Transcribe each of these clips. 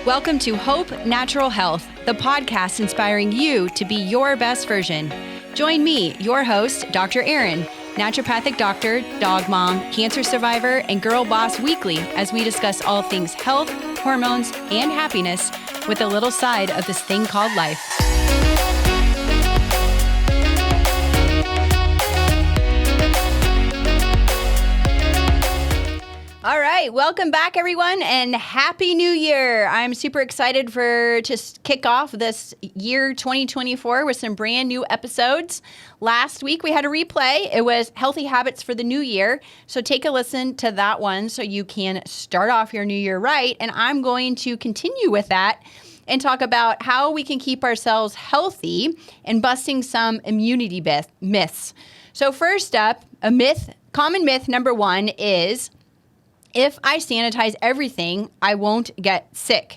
Welcome to Hope Natural Health, the podcast inspiring you to be your best version. Join me, your host, Dr. Erin, naturopathic doctor, dog mom, cancer survivor, and girl boss weekly as we discuss all things health, hormones, and happiness with a little side of this thing called life. All right, welcome back, everyone, and Happy New Year. I'm super excited to kick off this year 2024 with some brand new episodes. Last week, we had a replay. It was Healthy Habits for the New Year. So take a listen to that one so you can start off your new year right. And I'm going to continue with that and talk about how we can keep ourselves healthy and busting some immunity myths. So first up, common myth number one is, if I sanitize everything, I won't get sick.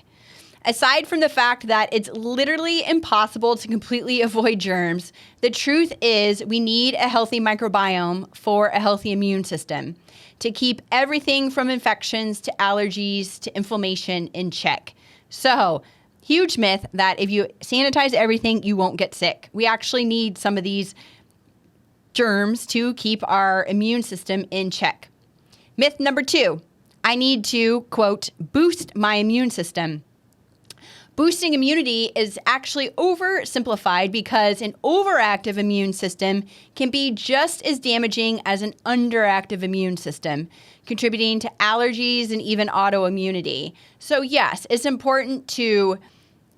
Aside from the fact that it's literally impossible to completely avoid germs, the truth is we need a healthy microbiome for a healthy immune system to keep everything from infections to allergies to inflammation in check. So, huge myth that if you sanitize everything, you won't get sick. We actually need some of these germs to keep our immune system in check. Myth number two. I need to, quote, boost my immune system. Boosting immunity is actually oversimplified because an overactive immune system can be just as damaging as an underactive immune system, contributing to allergies and even autoimmunity. So yes, it's important to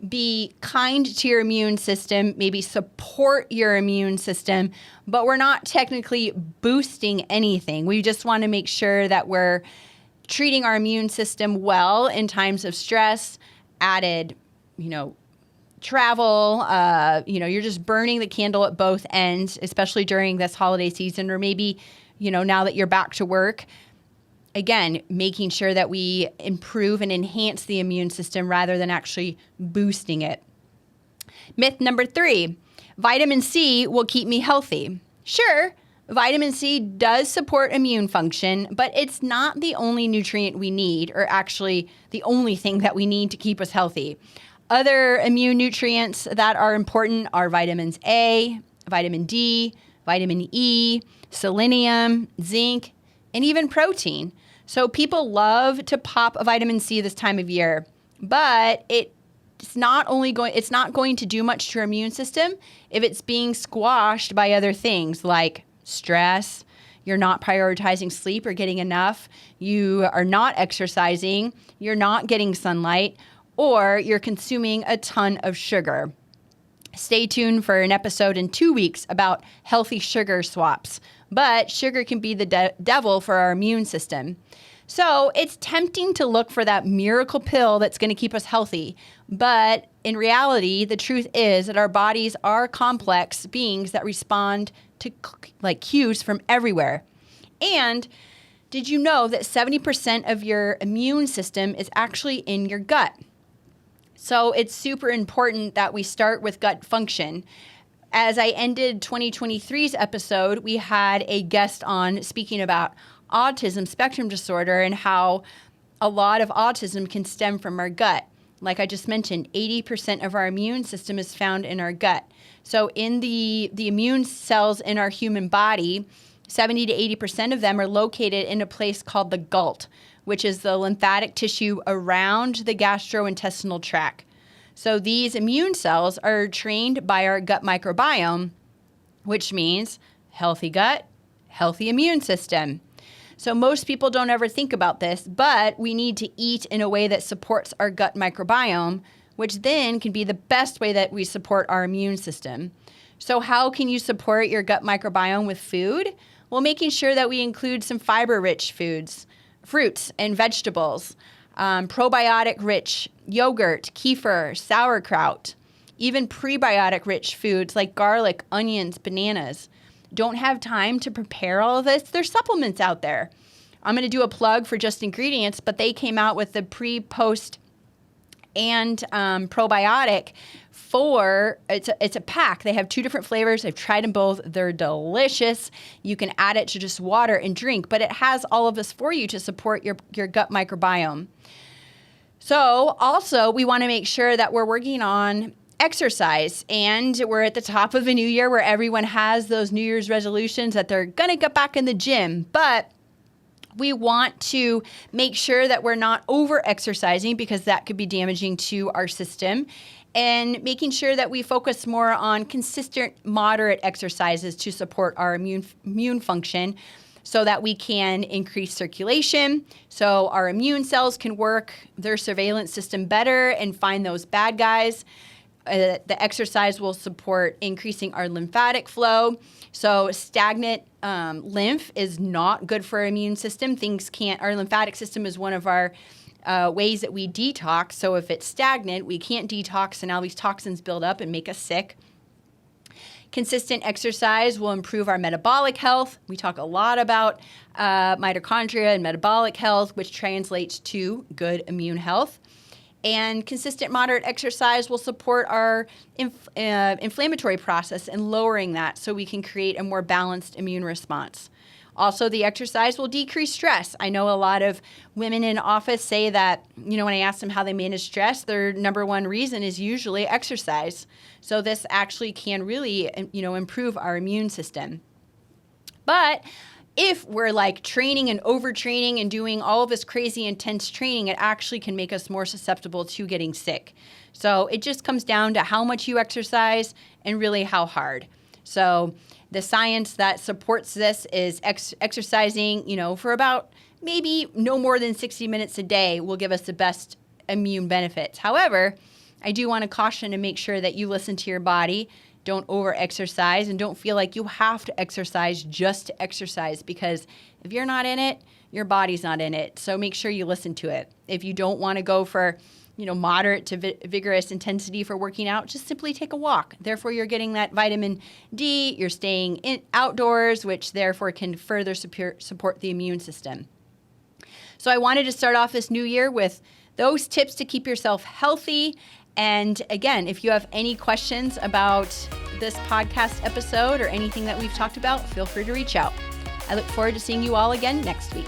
be kind to your immune system, maybe support your immune system, but we're not technically boosting anything. We just want to make sure that we're treating our immune system well in times of stress, added, travel, you're just burning the candle at both ends, especially during this holiday season, or maybe, now that you're back to work. Again, making sure that we improve and enhance the immune system rather than actually boosting it. Myth number three, vitamin C will keep me healthy. Sure, vitamin C does support immune function, but it's not the only nutrient we need, or actually the only thing that we need to keep us healthy. Other immune nutrients that are important are vitamins A, vitamin D, vitamin E, selenium, zinc, and even protein. So people love to pop a vitamin C this time of year, but it's not going to do much to your immune system if it's being squashed by other things like stress, you're not prioritizing sleep or getting enough, you are not exercising, you're not getting sunlight, or you're consuming a ton of sugar. Stay tuned for an episode in 2 weeks about healthy sugar swaps. But sugar can be the devil for our immune system. So it's tempting to look for that miracle pill that's going to keep us healthy. But in reality, the truth is that our bodies are complex beings that respond to cues from everywhere. And did you know that 70% of your immune system is actually in your gut? So it's super important that we start with gut function. As I ended 2023's episode, we had a guest on speaking about autism spectrum disorder and how a lot of autism can stem from our gut. Like I just mentioned, 80% of our immune system is found in our gut. So in the immune cells in our human body, 70 to 80% of them are located in a place called the gut, which is the lymphatic tissue around the gastrointestinal tract. So these immune cells are trained by our gut microbiome, which means healthy gut, healthy immune system. So most people don't ever think about this, but we need to eat in a way that supports our gut microbiome, which then can be the best way that we support our immune system. So how can you support your gut microbiome with food? Well, making sure that we include some fiber-rich foods, fruits and vegetables, probiotic-rich yogurt, kefir, sauerkraut, even prebiotic-rich foods like garlic, onions, bananas. Don't have time to prepare all of this? There's supplements out there. I'm going to do a plug for Just Ingredients, but they came out with the pre, post, and probiotic it's a pack. They have 2 different flavors. I've tried them both. They're delicious. You can add it to just water and drink, but it has all of this for you to support your gut microbiome. So also, we want to make sure that we're working on exercise, and we're at the top of a new year where everyone has those New Year's resolutions that they're going to get back in the gym, but we want to make sure that we're not over exercising because that could be damaging to our system, and making sure that we focus more on consistent, moderate exercises to support our immune function so that we can increase circulation, so our immune cells can work their surveillance system better and find those bad guys. The exercise will support increasing our lymphatic flow. So stagnant lymph is not good for our immune system. Our lymphatic system is one of our ways that we detox. So if it's stagnant, we can't detox, and all these toxins build up and make us sick. Consistent exercise will improve our metabolic health. We talk a lot about mitochondria and metabolic health, which translates to good immune health. And consistent moderate exercise will support our inflammatory process and lowering that so we can create a more balanced immune response. Also, the exercise will decrease stress. I know a lot of women in office say that, when I ask them how they manage stress, their number one reason is usually exercise. So this actually can really, improve our immune system. But if we're like training and overtraining and doing all of this crazy intense training, it actually can make us more susceptible to getting sick. So it just comes down to how much you exercise and really how hard. So the science that supports this is exercising, for about maybe no more than 60 minutes a day will give us the best immune benefits. However, I do want to caution and make sure that you listen to your body. Don't over-exercise, and don't feel like you have to exercise just to exercise, because if you're not in it, your body's not in it. So make sure you listen to it. If you don't want to go for, moderate to vigorous intensity for working out, just simply take a walk. Therefore, you're getting that vitamin D. You're staying outdoors, which therefore can further support the immune system. So I wanted to start off this new year with those tips to keep yourself healthy. And again, if you have any questions about this podcast episode or anything that we've talked about, feel free to reach out. I look forward to seeing you all again next week.